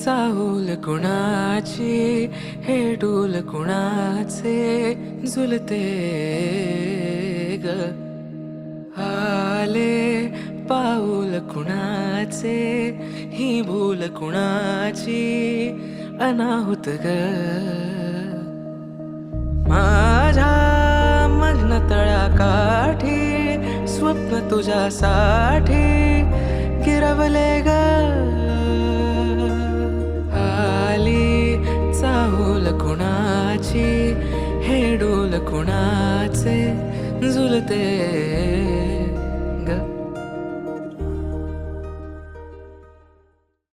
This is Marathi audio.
चाहूल कुणाची, हे डूल कुणाचे झुलते ग. आले पाऊल कुणाचे, ही भूल कुणाची अनाहुत ग. माझ्या मग्न तळाकाठी स्वप्न तुझ्यासाठी गिरवले ग. आली चाहूल कुणाची, हे डोल कुणाचे झुलते ग.